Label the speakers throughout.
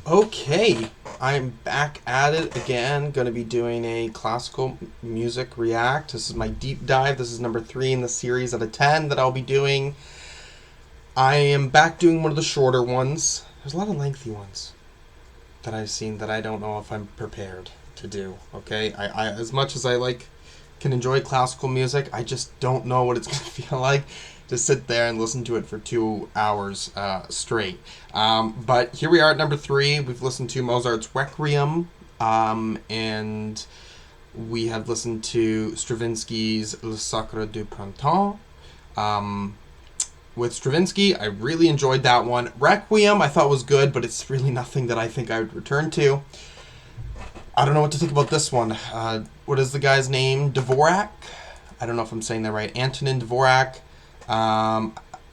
Speaker 1: Okay, I'm back at it again. Going to be doing a classical music react. This is my deep dive. This is number 3 in the series out of 10 that I'll be doing. I am back doing one of the shorter ones. There's a lot of lengthy ones that I've seen that I don't know if I'm prepared to do. Okay, I as much as can enjoy classical music, I just don't know what it's going to feel like to sit there and listen to it for 2 hours straight. But here we are at number 3. We've listened to Mozart's Requiem, and we have listened to Stravinsky's Le Sacre du Printemps. With Stravinsky, I really enjoyed that one. Requiem, I thought was good, but it's really nothing that I think I would return to. I don't know what to think about this one. What is the guy's name? Dvorak? I don't know if I'm saying that right. Antonín Dvorak.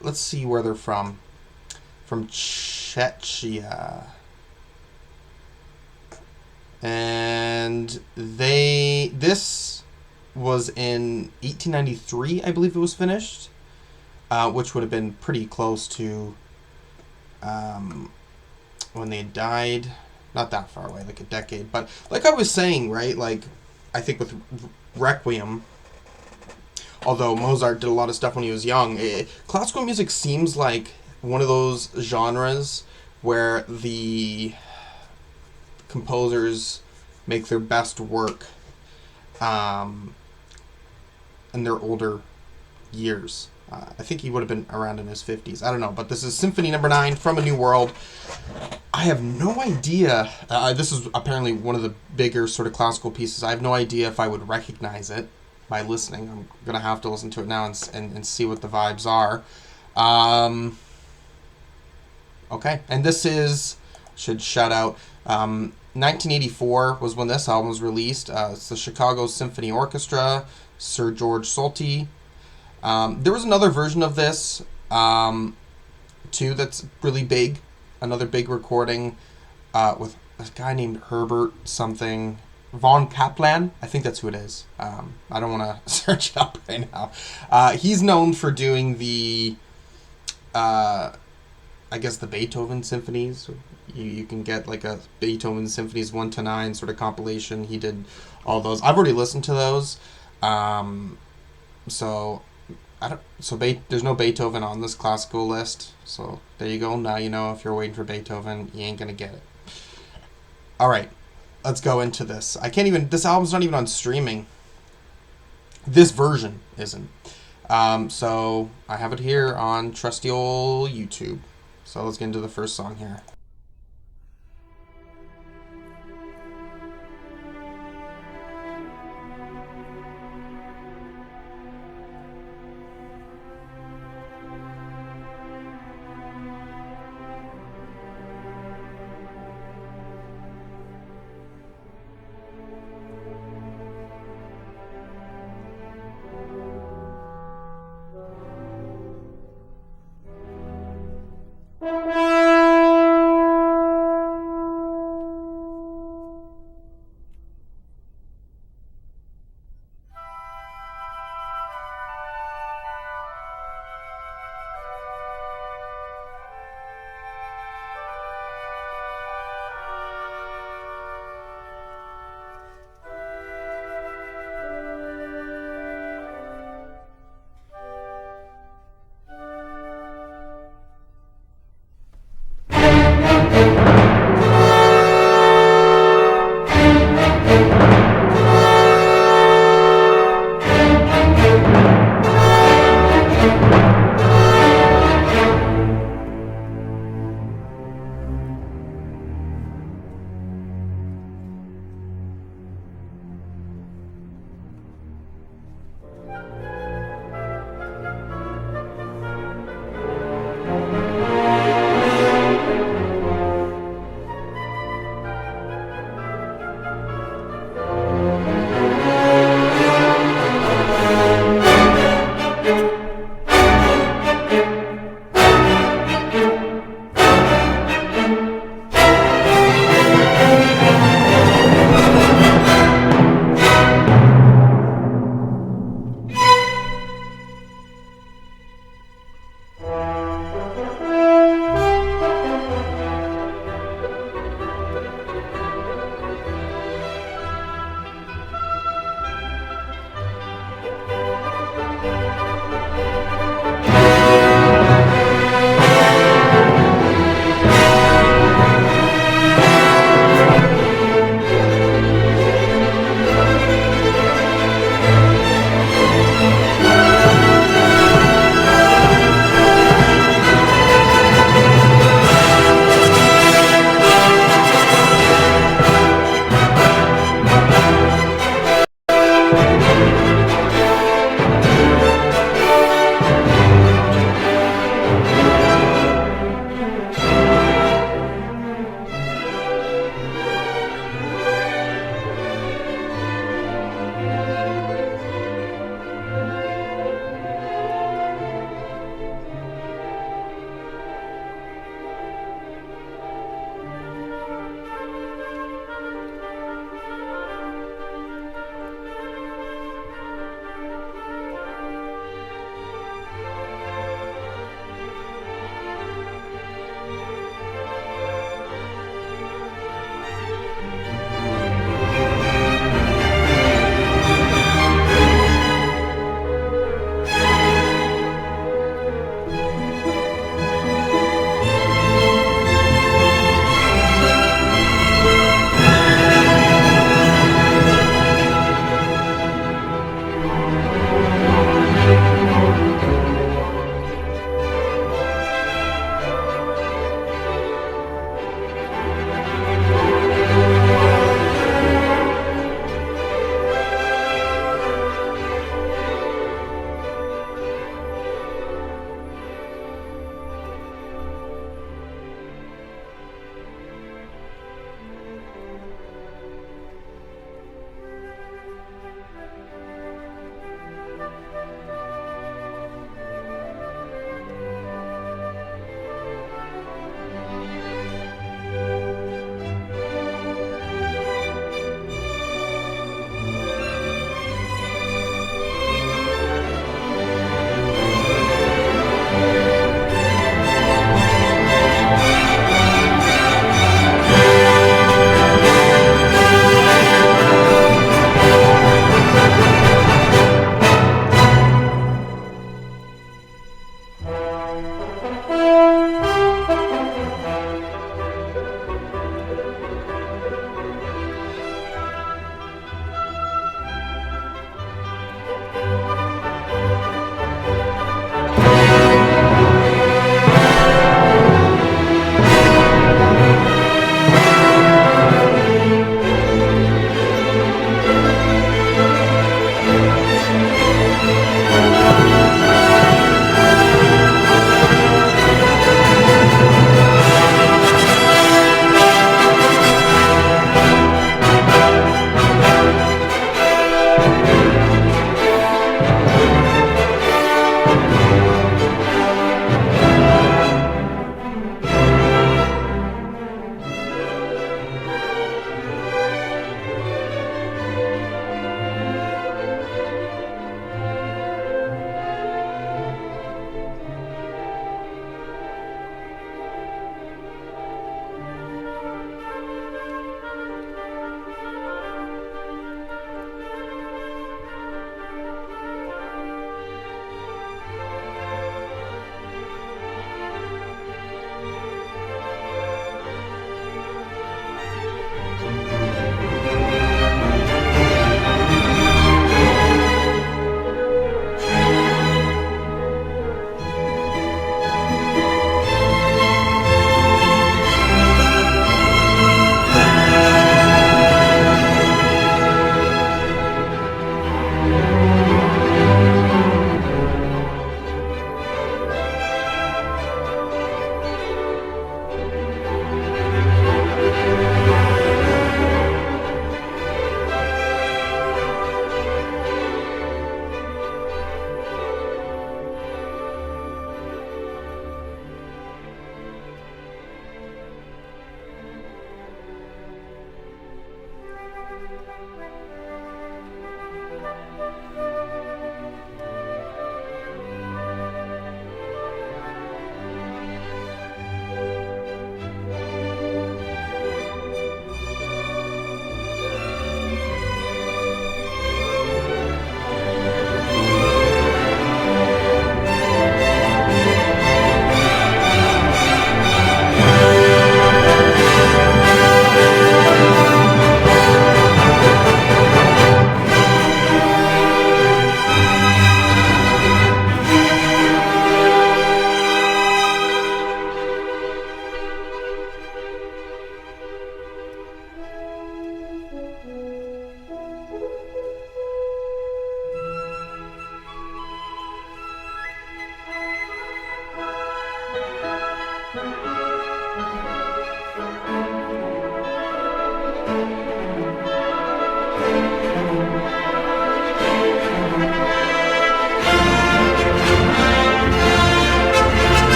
Speaker 1: Let's see where they're from. From Czechia. And this was in 1893, I believe it was finished, which would have been pretty close to when they died. Not that far away, like a decade. But like I was saying, right, like I think with Requiem, although Mozart did a lot of stuff when he was young, classical music seems like one of those genres where the composers make their best work in their older years. I think he would have been around in his 50s. I don't know. But this is Symphony number 9 from A New World. I have no idea. This is apparently one of the bigger sort of classical pieces. I have no idea if I would recognize it by listening. I'm going to have to listen to it now and see what the vibes are. Okay. And this is, should shout out, 1984 was when this album was released. It's the Chicago Symphony Orchestra, Sir George Solti. There was another version of this, too, that's really big. Another big recording with a guy named Herbert something. Von Kaplan, I think that's who it is. I don't want to search it up right now. He's known for doing the, I guess, the Beethoven symphonies. You can get like a Beethoven Symphonies 1 to 9 sort of compilation. He did all those. I've already listened to those. So there's no Beethoven on this classical list. So there you go. Now you know if you're waiting for Beethoven, you ain't gonna get it. All right, let's go into this. This album's not even on streaming. This version isn't. So I have it here on trusty old YouTube. So let's get into the first song here.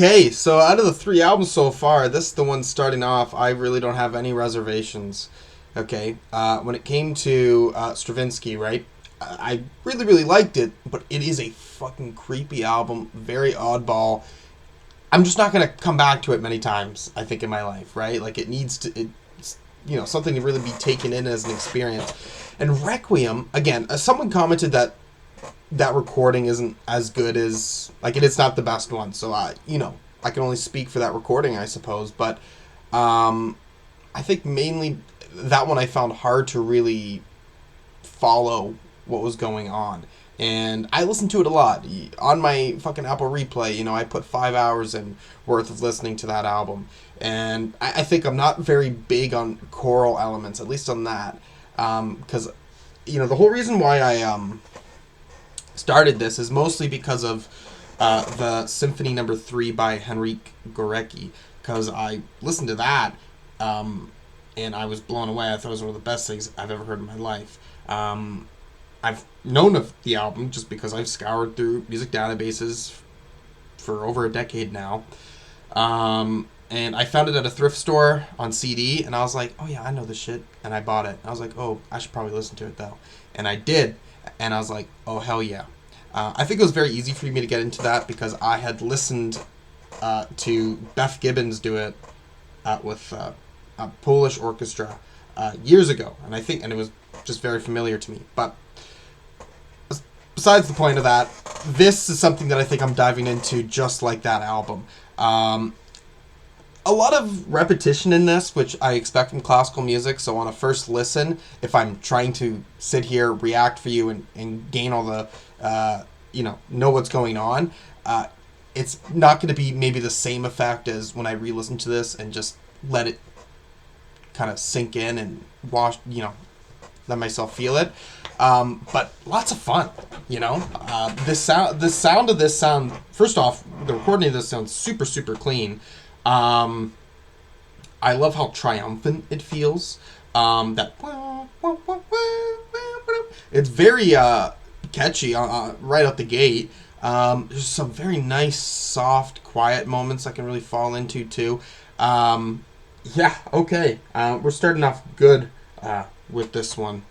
Speaker 1: Okay, so out of the 3 albums so far, this is the one starting off. I really don't have any reservations. Okay, when it came to Stravinsky, right? I really, really liked it, but it is a fucking creepy album, very oddball. I'm just not gonna come back to it many times, I think, in my life, right? Like, it needs to, it's, something to really be taken in as an experience. And Requiem, again, someone commented that recording isn't as good as, like, it's not the best one, so I can only speak for that recording, I suppose, but I think mainly that one I found hard to really follow what was going on. And I listened to it a lot. On my fucking Apple Replay, I put 5 hours in worth of listening to that album. And I think I'm not very big on choral elements, at least on that. Because, the whole reason why I started this is mostly because of the Symphony No. 3 by Henryk Górecki. Because I listened to that, and I was blown away. I thought it was one of the best things I've ever heard in my life. I've known of the album just because I've scoured through music databases for over a decade now. And I found it at a thrift store on CD, and I was like, oh yeah, I know this shit. And I bought it. I was like, oh, I should probably listen to it though. And I did. And I was like, oh, hell yeah. I think it was very easy for me to get into that because I had listened to Beth Gibbons do it with a Polish orchestra years ago. And it was just very familiar to me. But besides the point of that, this is something that I think I'm diving into just like that album. A lot of repetition in this, which I expect from classical music. So on a first listen, if I'm trying to sit here, react for you, and gain all the, know what's going on, it's not going to be maybe the same effect as when I re-listen to this and just let it kind of sink in and let myself feel it. But lots of fun, the sound of this sound, first off, the recording of this sounds super, super clean. I love how triumphant it feels. It's very catchy right out the gate. There's some very nice, soft, quiet moments I can really fall into too. Yeah, okay. We're starting off good with this one.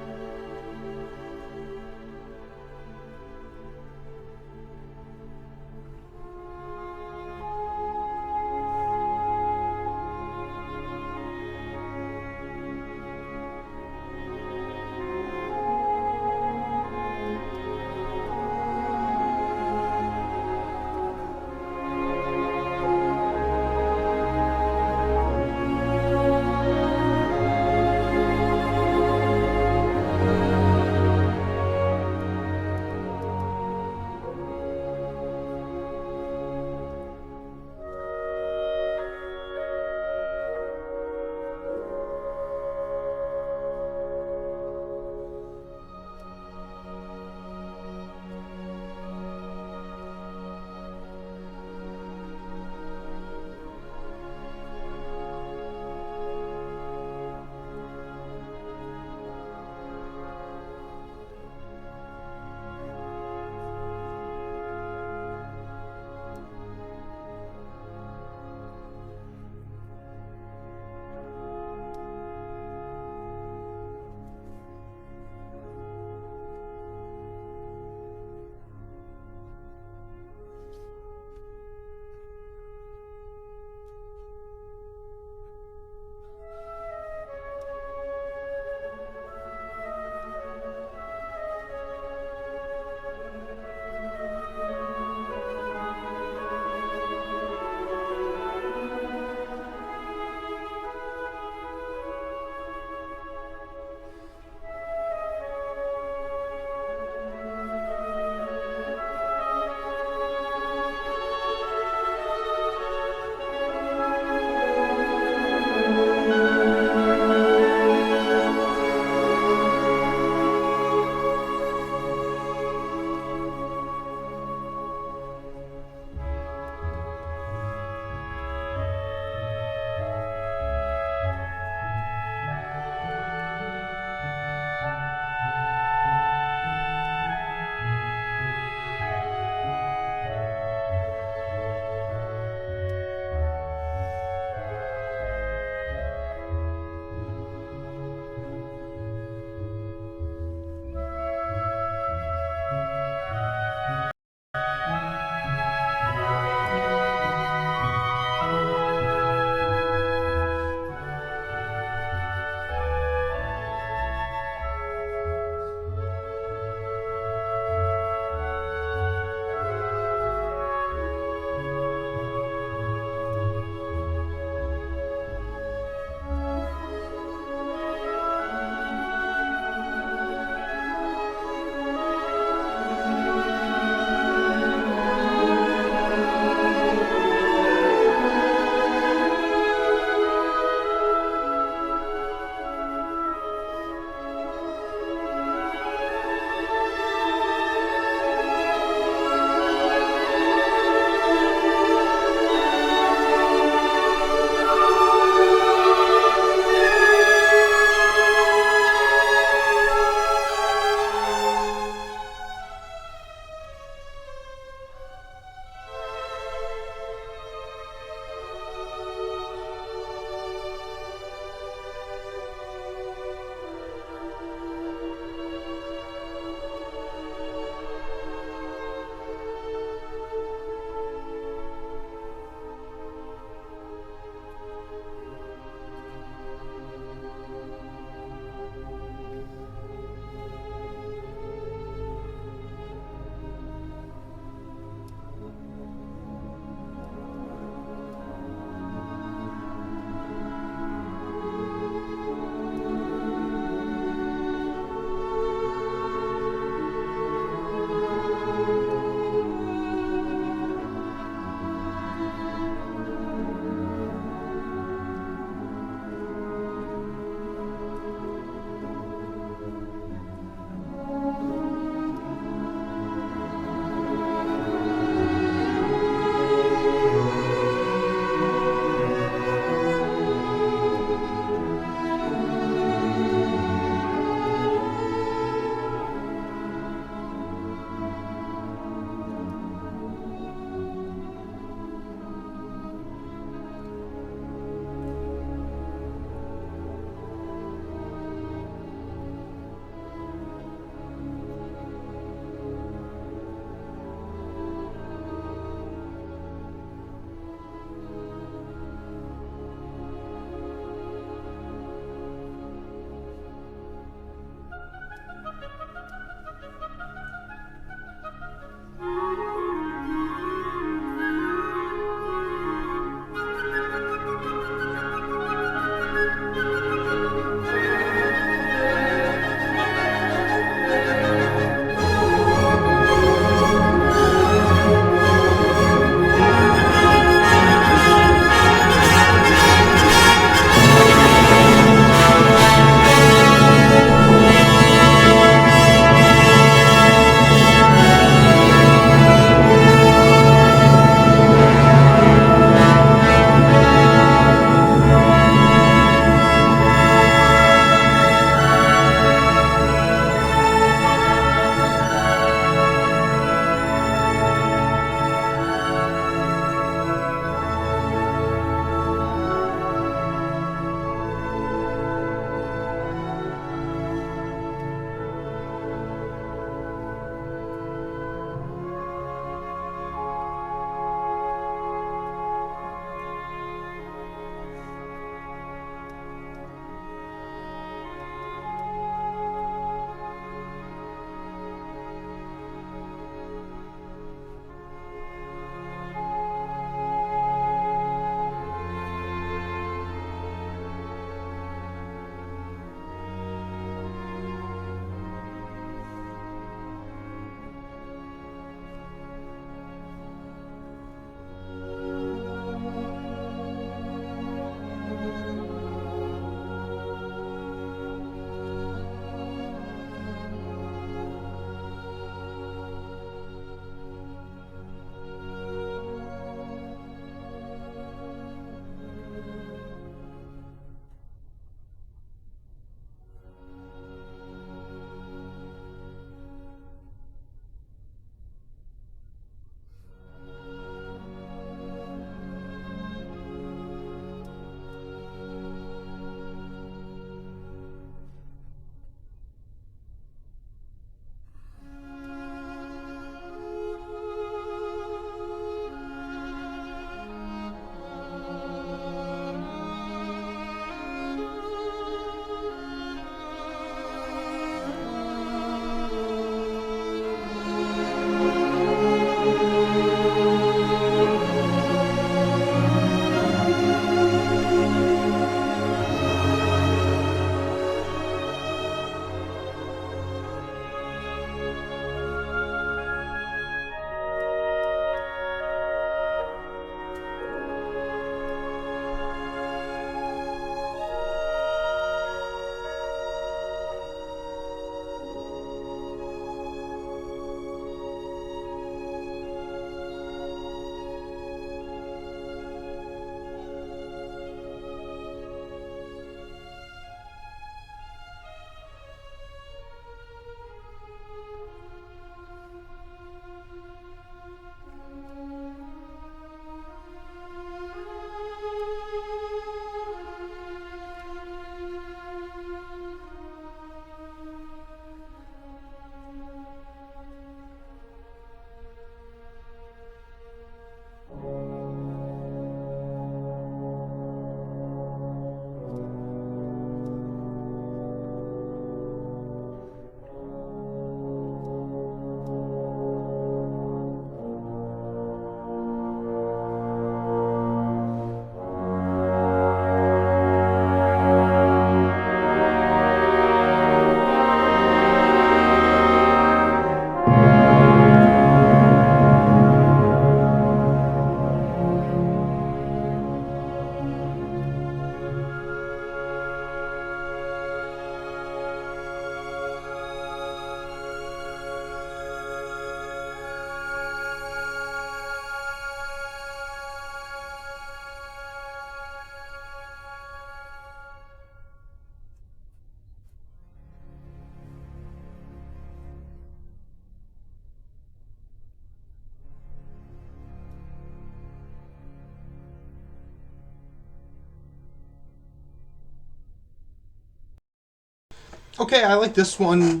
Speaker 1: Okay, I like this one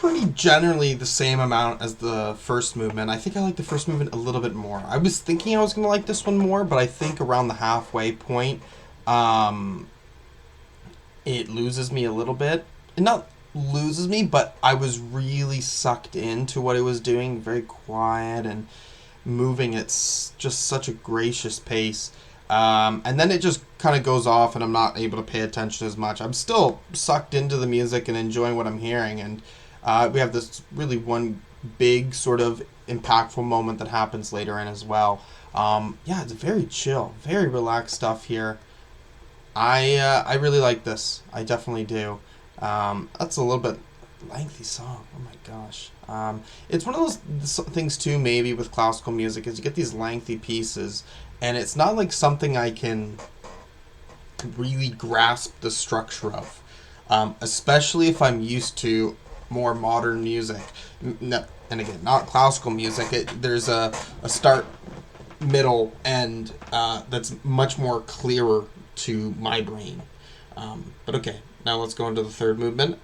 Speaker 1: pretty generally the same amount as the first movement. I think I like the first movement a little bit more. I was thinking I was going to like this one more, but I think around the halfway point, it loses me a little bit. Not loses me, but I was really sucked into what it was doing. Very quiet and moving at just such a gracious pace. And then it just kind of goes off and I'm not able to pay attention as much. I'm still sucked into the music and enjoying what I'm hearing. And we have this really one big sort of impactful moment that happens later in as well. Yeah, it's very chill, very relaxed stuff here. I really like this. I definitely do. That's a little bit lengthy song. Oh my gosh. It's one of those things too, maybe with classical music, is you get these lengthy pieces, and it's not like something I can really grasp the structure of, especially if I'm used to more modern music. No, and again, not classical music. There's a start, middle, end that's much more clearer to my brain. But okay, now let's go into the third movement.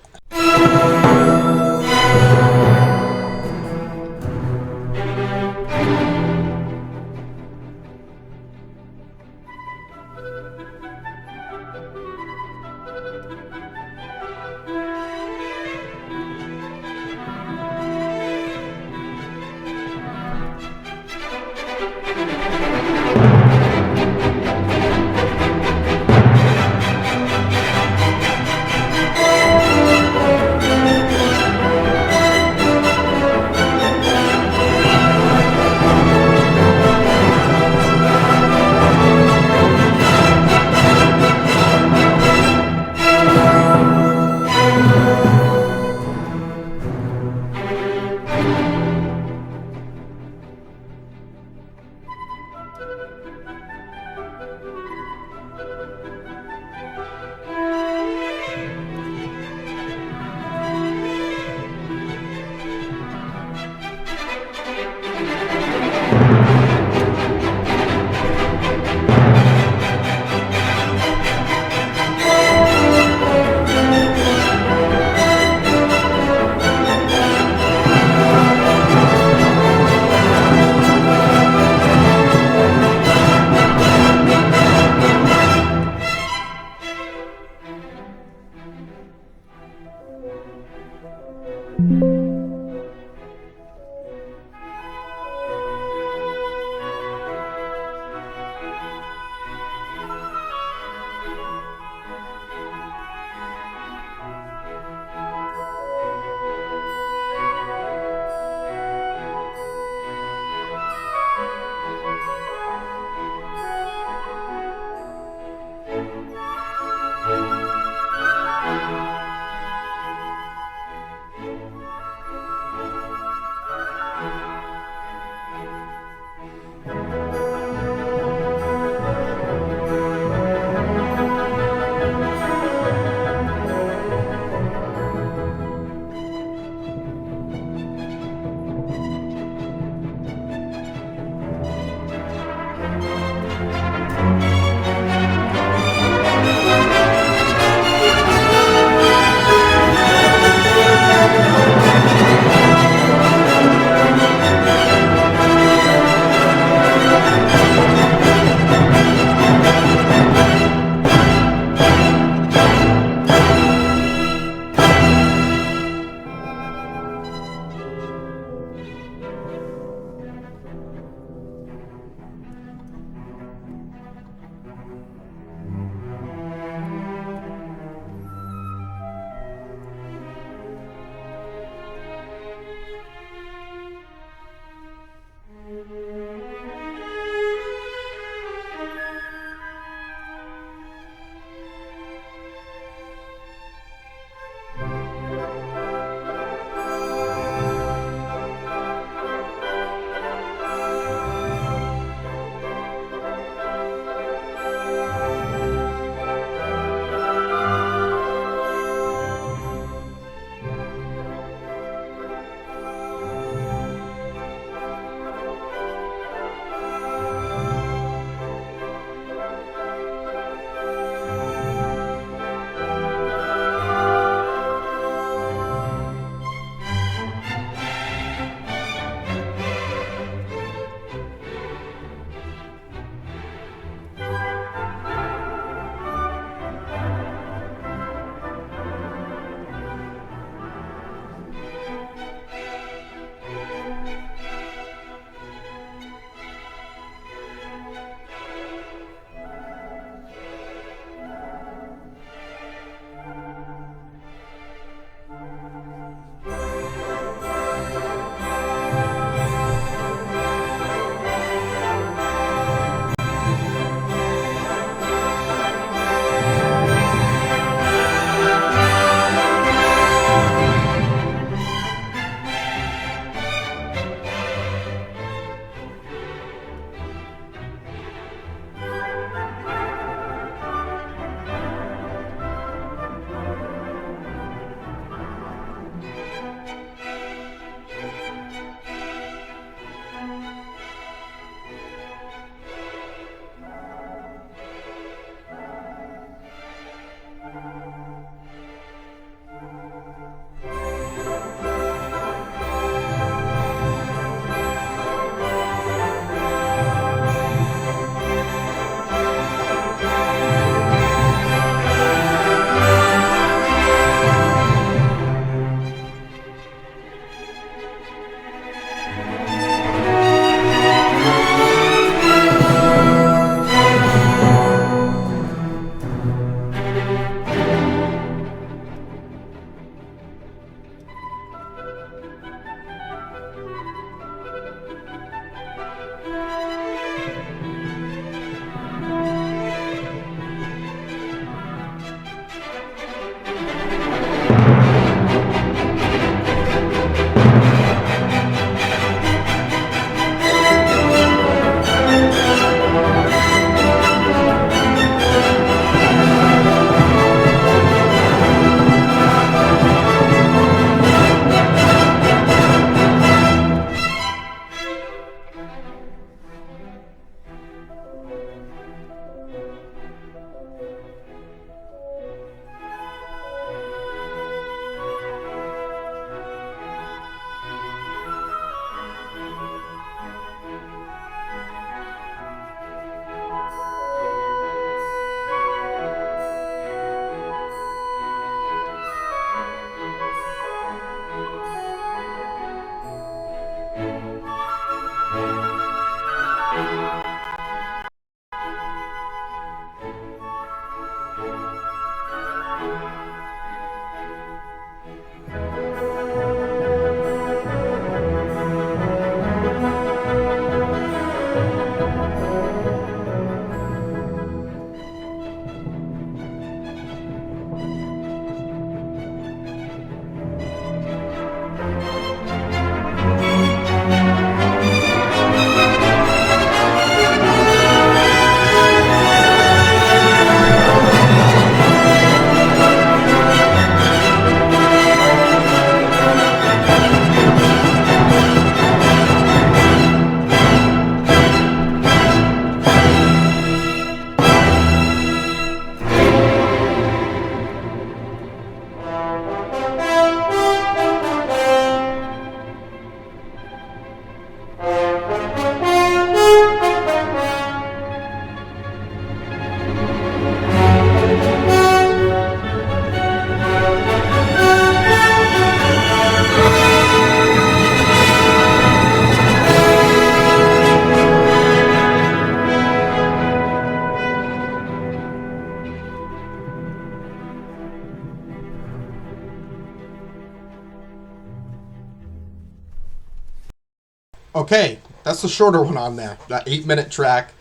Speaker 1: Okay, that's the shorter one on there. That 8-minute track.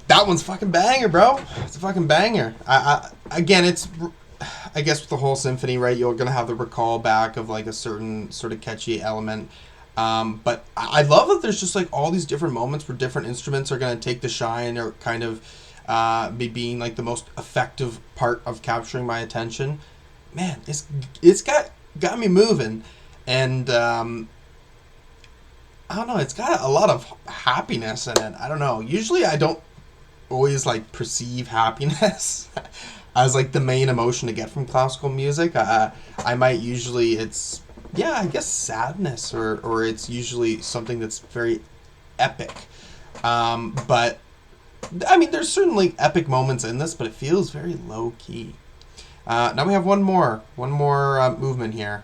Speaker 1: That one's fucking banger, bro. It's a fucking banger. Again, it's, I guess with the whole symphony, right, you're going to have the recall back of like a certain sort of catchy element. But I love that there's just like all these different moments where different instruments are going to take the shine or kind of be being like the most effective part of capturing my attention. Man, it's got me moving. And I don't know, it's got a lot of happiness in it. I don't know. Usually I don't always like perceive happiness as like the main emotion to get from classical music. I might usually, it's, yeah, I guess sadness, or it's usually something that's very epic. But I mean, there's certainly epic moments in this, but it feels very low key. Now we have one more movement here.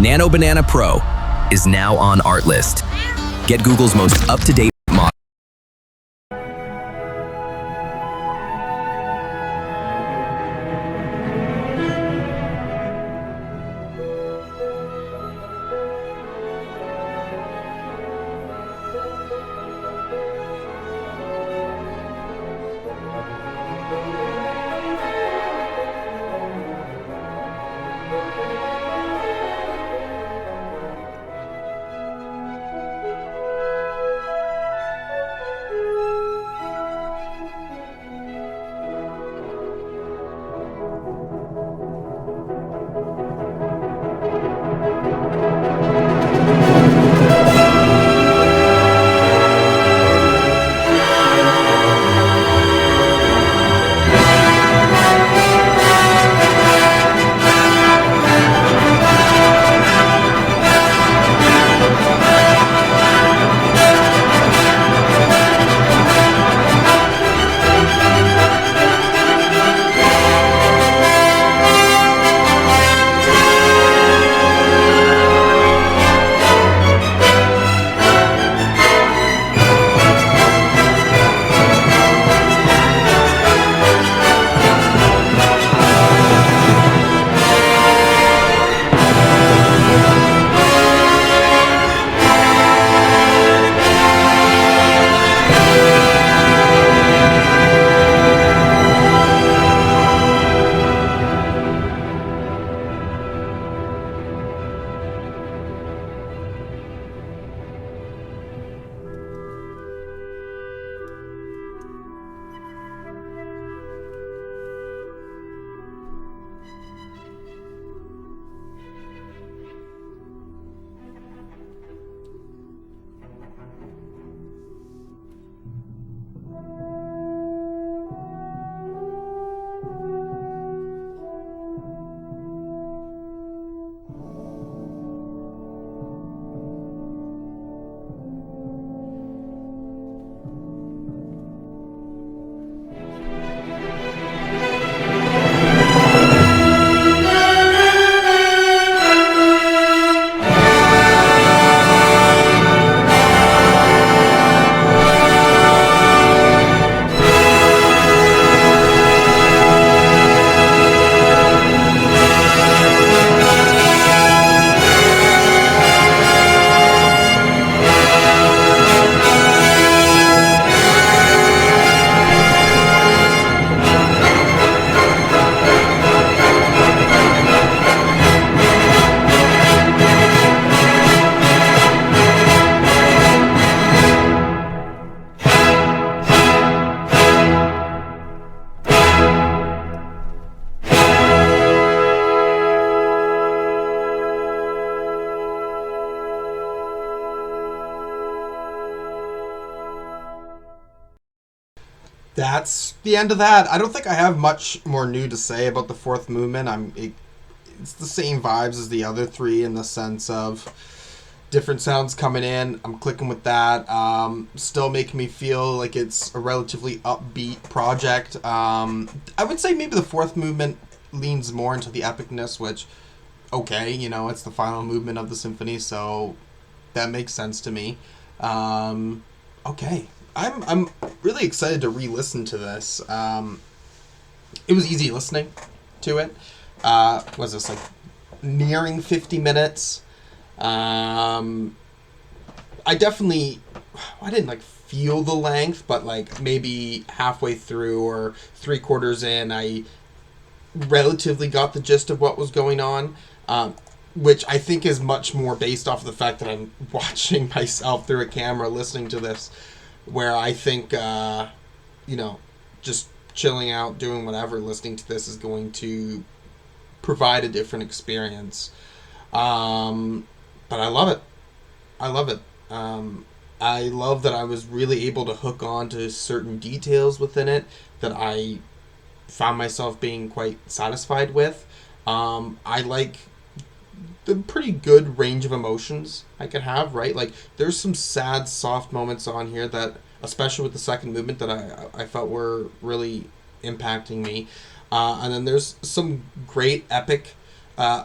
Speaker 2: Nano Banana Pro is now on Artlist. Get Google's most up-to-date model.
Speaker 1: That's the end of that. I don't think I have much more new to say about the fourth movement. It's the same vibes as the other three in the sense of different sounds coming in. I'm clicking with that. Still making me feel like it's a relatively upbeat project. I would say maybe the fourth movement leans more into the epicness, which, okay, it's the final movement of the symphony, so that makes sense to me. Okay. I'm really excited to re-listen to this. It was easy listening to it. Was this like nearing 50 minutes? I didn't like feel the length, but like maybe halfway through or 3/4 in, I relatively got the gist of what was going on. Which I think is much more based off of the fact that I'm watching myself through a camera listening to this, where I think, just chilling out, doing whatever, listening to this is going to provide a different experience. But I love it. I love it. I love that I was really able to hook on to certain details within it that I found myself being quite satisfied with. I like the pretty good range of emotions I could have, right? Like, there's some sad, soft moments on here that, especially with the second movement, that I felt were really impacting me. And then there's some great epic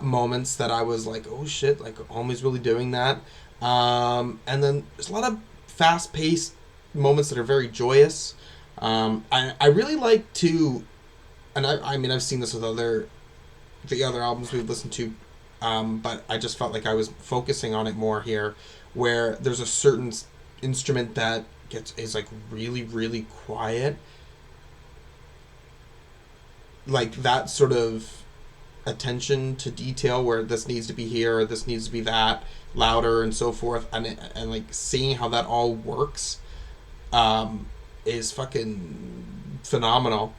Speaker 1: moments that I was like, oh shit, like Omi's really doing that. And then there's a lot of fast-paced moments that are very joyous. I really like to, and I mean I've seen this with the other albums we've listened to, but I just felt like I was focusing on it more here, where there's a certain instrument that is like really really quiet, like that sort of attention to detail where this needs to be here or this needs to be that louder and so forth, and like seeing how that all works is fucking phenomenal.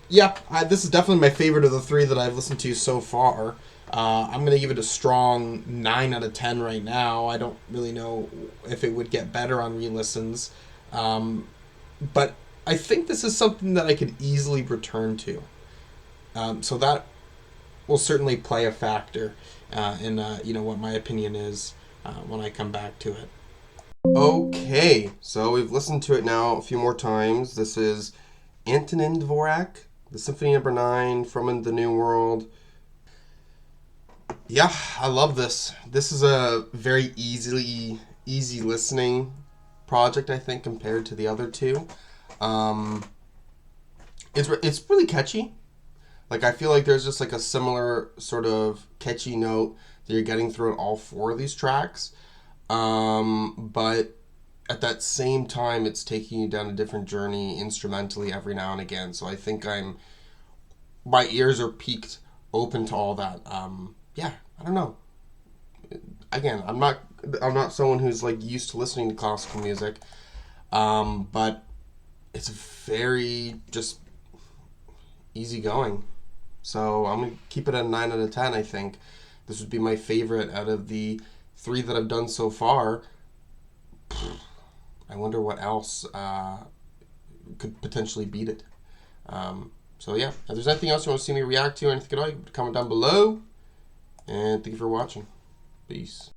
Speaker 1: Yeah, this is definitely my favorite of the three that I've listened to so far. I'm going to give it a strong 9 out of 10 right now. I don't really know if it would get better on re-listens. But I think this is something that I could easily return to. So that will certainly play a factor in what my opinion is when I come back to it. Okay, so we've listened to it now a few more times. This is Antonín Dvorak, the Symphony No. 9 from the New World. Yeah, I love this. This is a very easy listening project, I think, compared to the other two. It's really catchy. Like, I feel like there's just like a similar sort of catchy note that you're getting through all four of these tracks. But at that same time, it's taking you down a different journey instrumentally every now and again. So I think my ears are peaked open to all that. Yeah, I don't know. Again, I'm not someone who's like used to listening to classical music. But it's very just easygoing. So I'm going to keep it at a 9 out of 10, I think. This would be my favorite out of the 3 that I've done so far. I wonder what else could potentially beat it. So yeah, if there's anything else you want to see me react to or anything at all, you can comment down below. And thank you for watching. Peace.